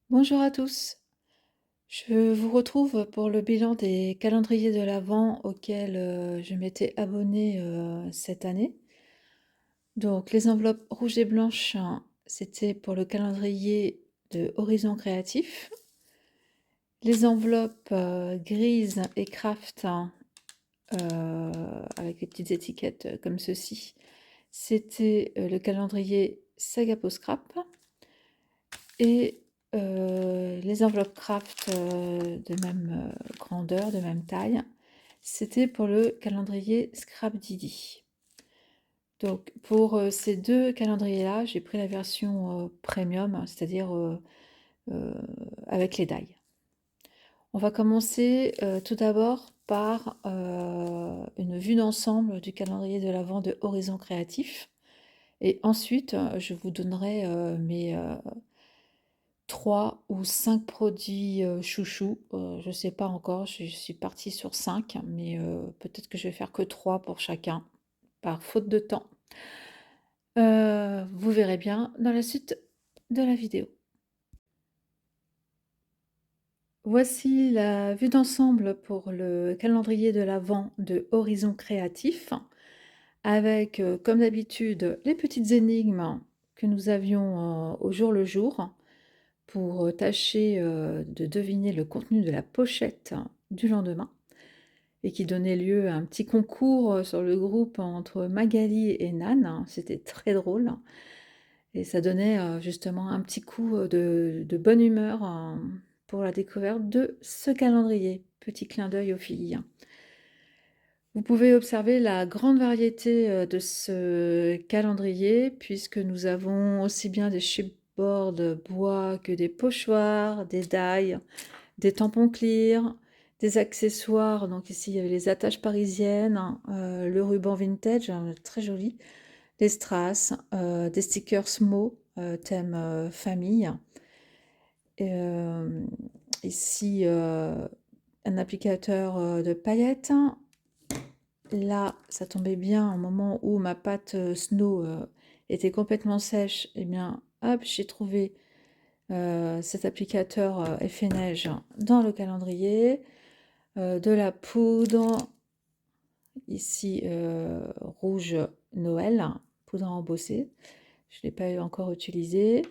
Bonjour à tous, je vous retrouve pour le bilan des calendriers de l'Avent auxquels je m'étais abonnée cette année. Donc les enveloppes rouges et blanches, hein, c'était pour le calendrier de Horizon Créatif. Les enveloppes grises et craft, hein, avec les petites étiquettes comme ceci, c'était le calendrier Saga Post Scrap. Et les enveloppes craft, de même, grandeur, de même taille, c'était pour le calendrier Scrap Didi. Donc pour, ces 2 calendriers-là, j'ai pris la version, premium, c'est-à-dire, heu, avec les die. On va commencer, tout d'abord par, une vue d'ensemble du calendrier de l'Avent de Horizon Créatif et ensuite, je vous donnerai, mes, 3 ou 5 produits, chouchous, je sais pas encore, je suis partie sur 5, mais peut-être que je vais faire que 3 pour chacun, par faute de temps. Vous verrez bien dans la suite de la vidéo. Voici la vue d'ensemble pour le calendrier de l'Avent de Horizon Créatif, avec, comme d'habitude, les petites énigmes que nous avions, au jour le jour. Pour tâcher de deviner le contenu de la pochette du lendemain et qui donnait lieu à un petit concours sur le groupe entre Magali et Nan, hein. C'était très drôle et ça donnait justement un petit coup de bonne humeur pour la découverte de ce calendrier. Petit clin d'œil aux filles. Vous pouvez observer la grande variété de ce calendrier puisque nous avons aussi bien des chipboards bois que des pochoirs, des die, des tampons clear, des accessoires. Donc ici, il y avait les attaches parisiennes, le ruban vintage, très joli, les strass, des stickers Mo, thème famille. Euh, Ici, un applicateur de paillettes. Là, ça tombait bien au moment où ma pâte Snow était complètement sèche. Eh bien, hop, j'ai trouvé cet applicateur effet neige dans le calendrier. De la poudre, ici rouge Noël, poudre à embosser. Je ne l'ai pas encore utilisé.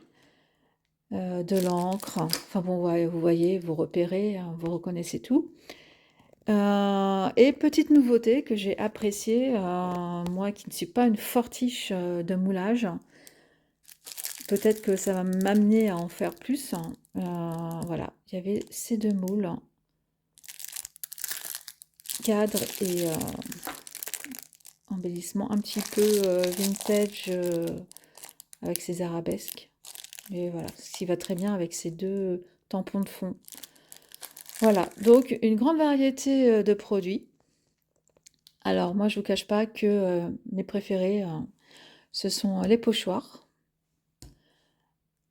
De l'encre. Enfin bon, ouais, vous voyez, vous repérez, hein, vous reconnaissez tout. Et petite nouveauté que j'ai appréciée, moi qui ne suis pas une fortiche de moulage, peut-être que ça va m'amener à en faire plus. Voilà, il y avait ces 2 moules, cadre et embellissement un petit peu vintage avec ces arabesques. Et voilà, ce qui va très bien avec ces 2 tampons de fond. Voilà, donc une grande variété de produits. Alors moi, je vous cache pas que mes préférés, ce sont les pochoirs.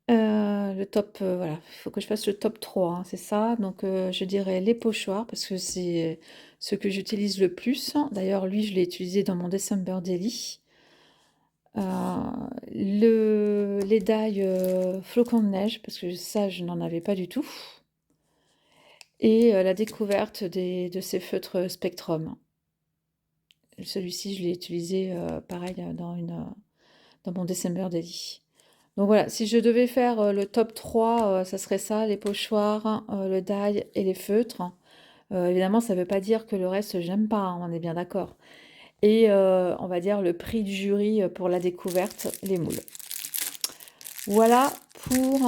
Le top, voilà, il faut que je fasse le top 3, hein, c'est ça. Donc je dirais les pochoirs parce que c'est ce que j'utilise le plus. D'ailleurs, lui, je l'ai utilisé dans mon December Daily. Les die flocons de neige parce que ça, je n'en avais pas du tout. Et la découverte de ces feutres Spectrum. Celui-ci, je l'ai utilisé pareil dans mon December Daily. Donc voilà, si je devais faire le top 3, ça serait ça, les pochoirs, le die et les feutres. Évidemment, ça ne veut pas dire que le reste, j'aime pas, hein, on est bien d'accord. Et on va dire le prix du jury pour la découverte, les moules. Voilà pour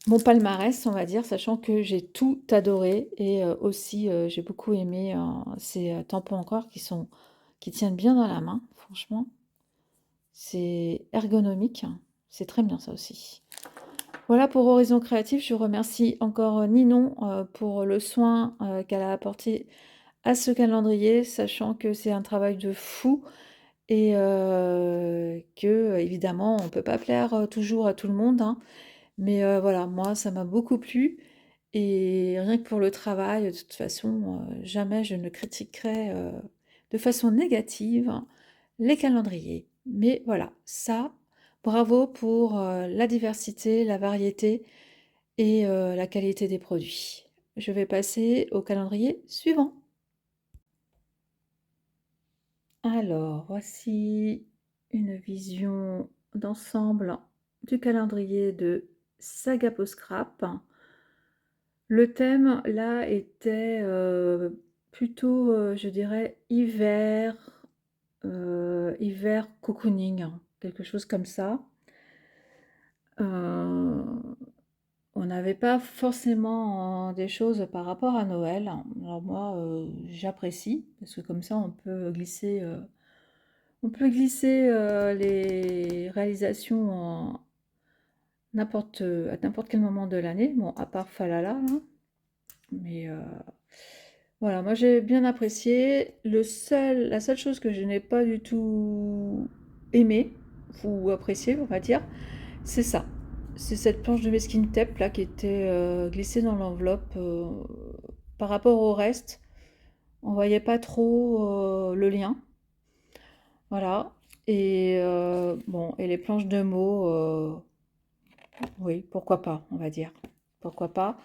mon palmarès, on va dire, sachant que j'ai tout adoré et aussi j'ai beaucoup aimé ces tampons encore qui tiennent bien dans la main, franchement. C'est ergonomique, c'est très bien ça aussi. Voilà pour Horizon Créatif, je remercie encore Ninon pour le soin qu'elle a apporté à ce calendrier, sachant que c'est un travail de fou et que évidemment on ne peut pas plaire toujours à tout le monde, hein. Mais voilà, moi ça m'a beaucoup plu et rien que pour le travail, de toute façon, jamais je ne critiquerai de façon négative les calendriers. Mais voilà, ça, bravo pour la diversité, la variété et la qualité des produits. Je vais passer au calendrier suivant. Alors, voici une vision d'ensemble du calendrier de Saga Post Scrap. Le thème, là, était, plutôt, je dirais hiver, hiver cocooning, quelque chose comme ça. On n'avait pas forcément, des choses par rapport à Noël. Alors moi, j'apprécie parce que comme ça on peut glisser les réalisations à n'importe quel moment de l'année. Bon, à part Falala, là, mais voilà, moi j'ai bien apprécié. La seule chose que je n'ai pas du tout aimé ou apprécié, on va dire, c'est ça. C'est cette planche de masking tape là qui était glissée dans l'enveloppe. Par rapport au reste, on voyait pas trop le lien. Voilà. Et bon, et les planches de mots, oui, pourquoi pas, on va dire. Pourquoi pas.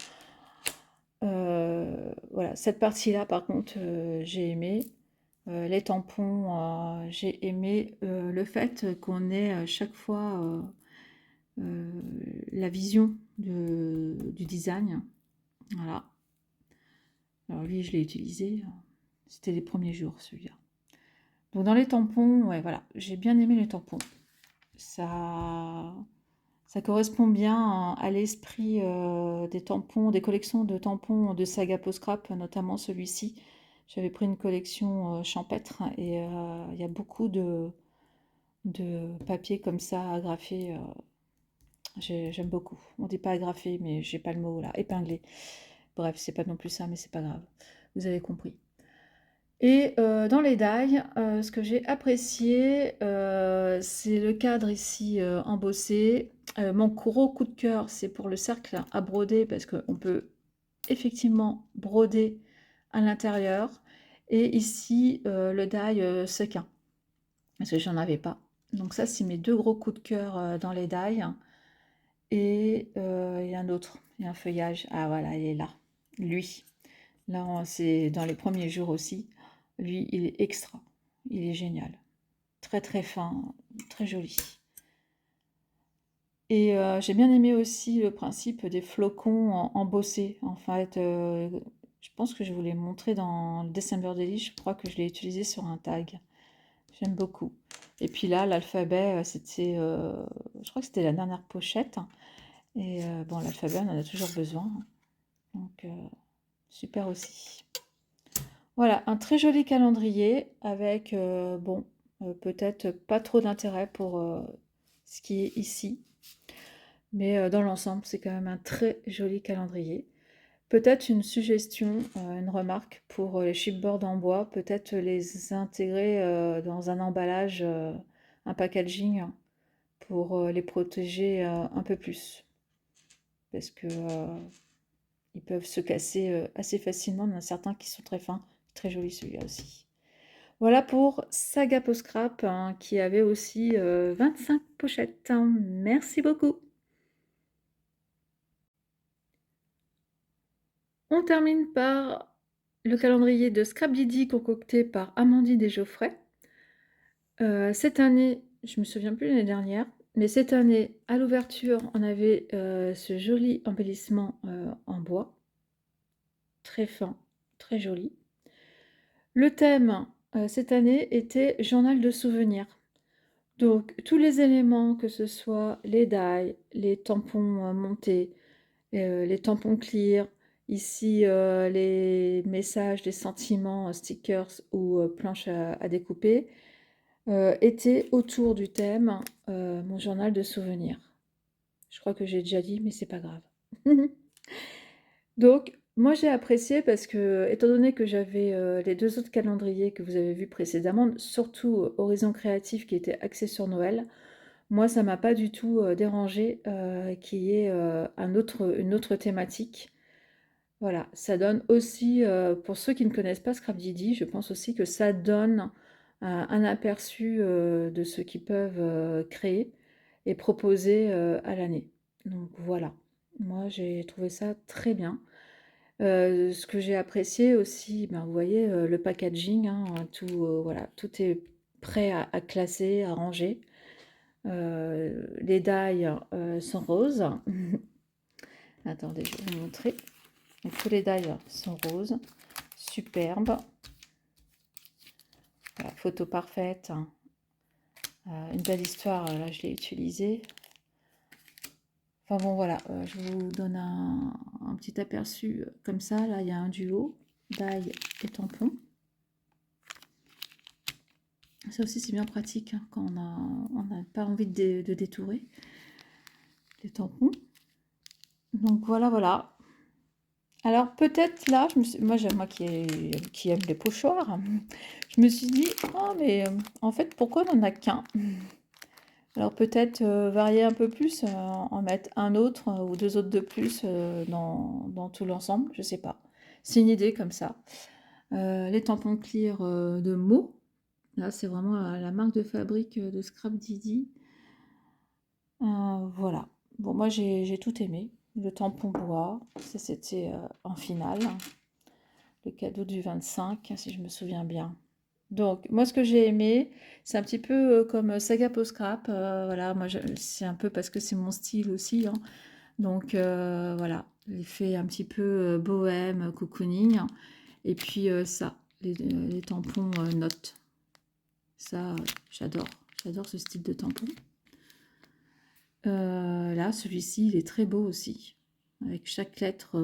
Voilà, cette partie-là, par contre, j'ai aimé. Les tampons, j'ai aimé le fait qu'on ait chaque fois la vision du design. Voilà. Alors lui, je l'ai utilisé. C'était les premiers jours, celui-là. Donc dans les tampons, ouais, voilà, j'ai bien aimé les tampons. Ça, ça correspond bien à l'esprit des tampons, des collections de tampons de Saga Post Scrap, notamment celui-ci. J'avais pris une collection champêtre et il y a beaucoup de papier comme ça agrafé. J'aime beaucoup. On dit pas agrafé, mais j'ai pas le mot là. Épinglé. Bref, c'est pas non plus ça, mais c'est pas grave. Vous avez compris. Et dans les die, ce que j'ai apprécié, c'est le cadre ici embossé. Mon gros coup de cœur, c'est pour le cercle à broder parce qu'on peut effectivement broder à l'intérieur. Et ici, le die sequin, parce que j'en avais pas. Donc ça, c'est mes deux gros coups de cœur dans les die. Et il y a un autre, il y a un feuillage. Ah voilà, il est là. Lui. Là, c'est dans les premiers jours aussi. Lui, il est extra. Il est génial. Très très fin, très joli. Et j'ai bien aimé aussi le principe des flocons embossés. En fait, je pense que je vous l'ai montré dans le December Daily. Je crois que je l'ai utilisé sur un tag. J'aime beaucoup. Et puis là, l'alphabet, c'était, je crois que c'était la dernière pochette. Et bon, l'alphabet, on en a toujours besoin. Donc, super aussi. Voilà, un très joli calendrier avec, bon, peut-être pas trop d'intérêt pour ce qui est ici. Mais dans l'ensemble, c'est quand même un très joli calendrier. Peut-être une suggestion, une remarque pour les chipboards en bois, peut-être les intégrer dans un emballage, un packaging pour les protéger un peu plus. Parce que ils peuvent se casser assez facilement. Il y en a certains qui sont très fins. Très joli celui-là aussi. Voilà pour Saga Post Scrap hein, qui avait aussi 25 pochettes. Merci beaucoup. On termine par le calendrier de Scrap Didi concocté par Amandine et Geoffrey. Cette année, je me souviens plus l'année dernière, mais cette année, à l'ouverture, on avait ce joli embellissement en bois. Très fin, très joli. Le thème cette année était journal de souvenirs. Donc tous les éléments, que ce soit les die, les tampons montés, les tampons clear, ici les messages, les sentiments, stickers ou planches à découper, étaient autour du thème mon journal de souvenirs. Je crois que j'ai déjà dit, mais c'est pas grave. Donc, moi j'ai apprécié parce que, étant donné que j'avais les deux autres calendriers que vous avez vus précédemment, surtout Horizon Créatif qui était axé sur Noël, moi ça m'a pas du tout dérangé qu'il y ait une autre thématique. Voilà, ça donne aussi, pour ceux qui ne connaissent pas Scrap Didi, je pense aussi que ça donne un aperçu de ce qu'ils peuvent créer. est proposé à l'année. Donc voilà, moi j'ai trouvé ça très bien. Ce que j'ai apprécié aussi, ben, vous voyez le packaging, hein, tout, voilà, tout est prêt à classer, à ranger. Les die sont roses. Attendez, je vais vous montrer. Donc, tous les die sont roses, superbes. Voilà, photo parfaite. Une belle histoire, là je l'ai utilisée. Enfin bon voilà, je vous donne un petit aperçu comme ça. Là il y a un duo, die et tampon. Ça aussi c'est bien pratique, hein, quand on n'a pas envie de détourer les tampons. Donc voilà, voilà. Alors peut-être là, moi qui aime les pochoirs, je me suis dit, oh mais en fait pourquoi on n'en a qu'un? Alors peut-être varier un peu plus, en mettre un autre ou deux autres de plus dans tout l'ensemble, je sais pas. C'est une idée comme ça. Les tampons clear de Mo, là c'est vraiment la marque de fabrique de Scrap Didi. Voilà. Bon, moi j'ai tout aimé. Le tampon bois, ça c'était en finale. Le cadeau du 25, si je me souviens bien. Donc, moi, ce que j'ai aimé, c'est un petit peu comme Saga Post Scrap. Voilà, moi, c'est un peu parce que c'est mon style aussi, hein. Donc, voilà, l'effet un petit peu bohème, cocooning. Et puis, ça, les tampons notes. Ça, j'adore. J'adore ce style de tampon. Là, celui-ci, il est très beau aussi. Avec chaque lettre,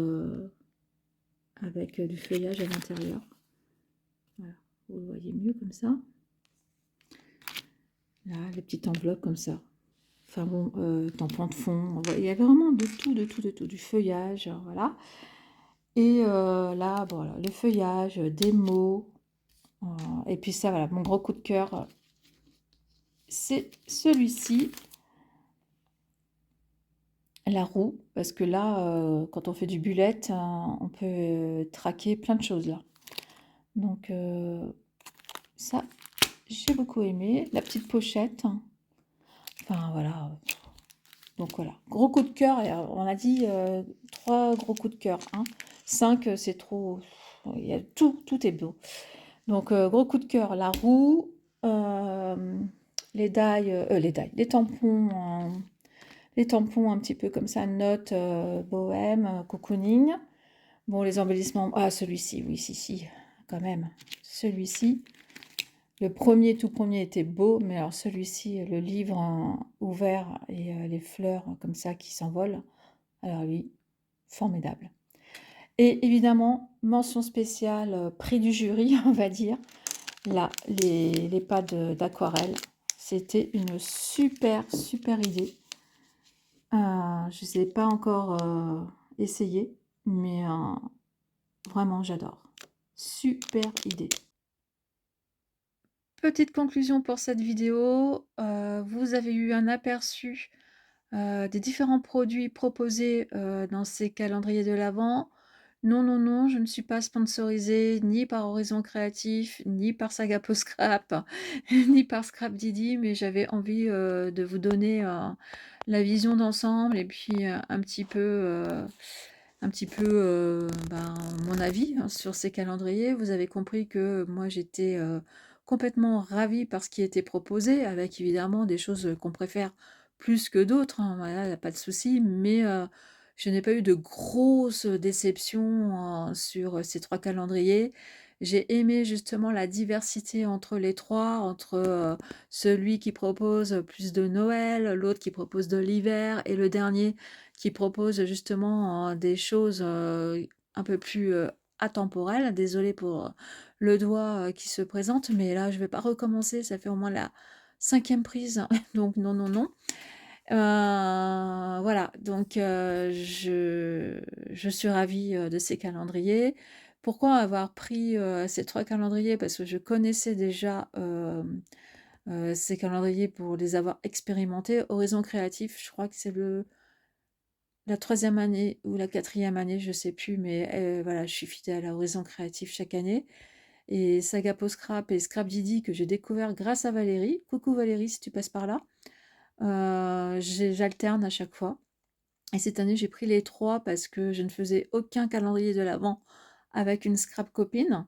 avec du feuillage à l'intérieur. Voilà, vous le voyez mieux comme ça. Là, les petites enveloppes comme ça. Enfin bon, tampon de fond. Il y a vraiment de tout, de tout, de tout. Du feuillage, voilà. Et là, bon, voilà, le feuillage, des mots. Et puis ça, voilà, mon gros coup de cœur, c'est celui-ci. La roue. Parce que là, quand on fait du bullet, on peut traquer plein de choses là. Donc ça, j'ai beaucoup aimé. La petite pochette. Enfin voilà. Donc voilà, gros coup de cœur. On a dit 3 gros coups de cœur, hein. 5, c'est trop. Il y a tout est beau. Donc gros coup de cœur, la roue, les tampons un petit peu comme ça, note bohème, cocooning. Bon, les embellissements, ah celui-ci, oui, si, quand même. Celui-ci, le premier, tout premier était beau, mais alors celui-ci, le livre ouvert et les fleurs comme ça qui s'envolent, alors oui, formidable. Et évidemment, mention spéciale, prix du jury, on va dire. Là, les pads d'aquarelle, c'était une super, super idée. Je ne les ai pas encore essayé, mais vraiment, j'adore. Super idée. Petite conclusion pour cette vidéo, vous avez eu un aperçu des différents produits proposés dans ces calendriers de l'Avent. Non, non, non, je ne suis pas sponsorisée ni par Horizon Créatif, ni par Saga Post Scrap, ni par Scrap Didi, mais j'avais envie de vous donner la vision d'ensemble et puis un petit peu ben, mon avis hein, sur ces calendriers. Vous avez compris que moi j'étais complètement ravie par ce qui était proposé, avec évidemment des choses qu'on préfère plus que d'autres, hein, voilà, il n'y a pas de souci, mais je n'ai pas eu de grosses déceptions sur ces 3 calendriers. J'ai aimé justement la diversité entre les 3, entre celui qui propose plus de Noël, l'autre qui propose de l'hiver et le dernier qui propose justement des choses un peu plus atemporelles. Désolée pour le doigt qui se présente, mais là je ne vais pas recommencer, ça fait au moins la 5e prise, donc non, non, non. Voilà, donc je suis ravie de ces calendriers. Pourquoi avoir pris ces 3 calendriers? Parce que je connaissais déjà ces calendriers pour les avoir expérimentés. Horizon Créatif, je crois que c'est la 3e année ou la 4e année, je sais plus, mais voilà, je suis fidèle à Horizon Créatif chaque année. Et Saga Post Scrap et Scrap Didi que j'ai découvert grâce à Valérie. Coucou Valérie, si tu passes par là. J'alterne à chaque fois et cette année, j'ai pris les 3 parce que je ne faisais aucun calendrier de l'avent avec une scrap copine.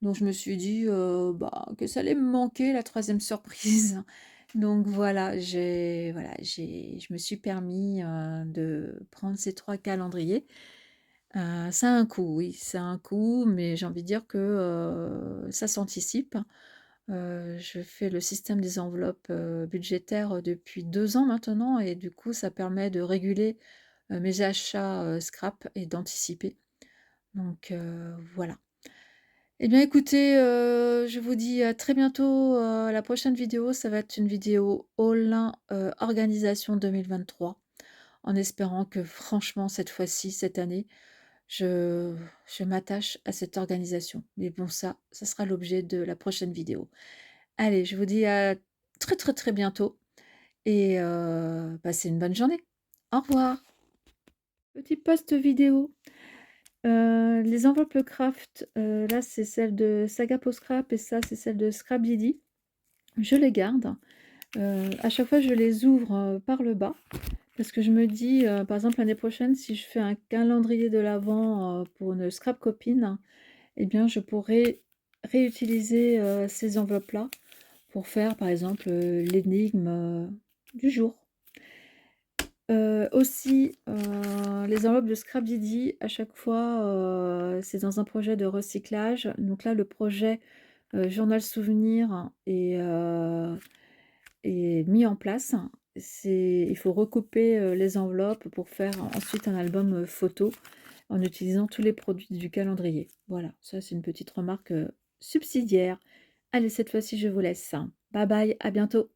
Donc je me suis dit, bah, que ça allait me manquer la troisième surprise. Donc voilà, je me suis permis, de prendre ces 3 calendriers. Ça a un coût, oui, ça a un coût, mais j'ai envie de dire que, ça s'anticipe. Je fais le système des enveloppes, budgétaires, depuis 2 ans maintenant et du coup, ça permet de réguler, mes achats, scrap et d'anticiper. Donc voilà. Eh bien écoutez, je vous dis à très bientôt, la prochaine vidéo, ça va être une vidéo all-in, organisation 2023, en espérant que franchement cette fois-ci, cette année, je je m'attache à cette organisation. Mais bon ça sera l'objet de la prochaine vidéo. Allez, je vous dis à très, très, très bientôt et passez une bonne journée. Au revoir. Petit post vidéo. Les enveloppes craft, là, c'est celle de Saga Post Scrap et ça, c'est celle de Scrap Didi. Je les garde. À chaque fois, je les ouvre, par le bas parce que je me dis, par exemple, l'année prochaine, si je fais un calendrier de l'avent, pour une scrap copine, eh bien, je pourrais réutiliser, ces enveloppes-là pour faire, par exemple, l'énigme, du jour. Aussi, les enveloppes de Scrap Didi, à chaque fois, c'est dans un projet de recyclage. Donc là, le projet, journal souvenir est mis en place. Il faut recouper, les enveloppes pour faire ensuite un album, photo en utilisant tous les produits du calendrier. Voilà, ça c'est une petite remarque, subsidiaire. Allez, cette fois-ci, je vous laisse. Bye bye, à bientôt.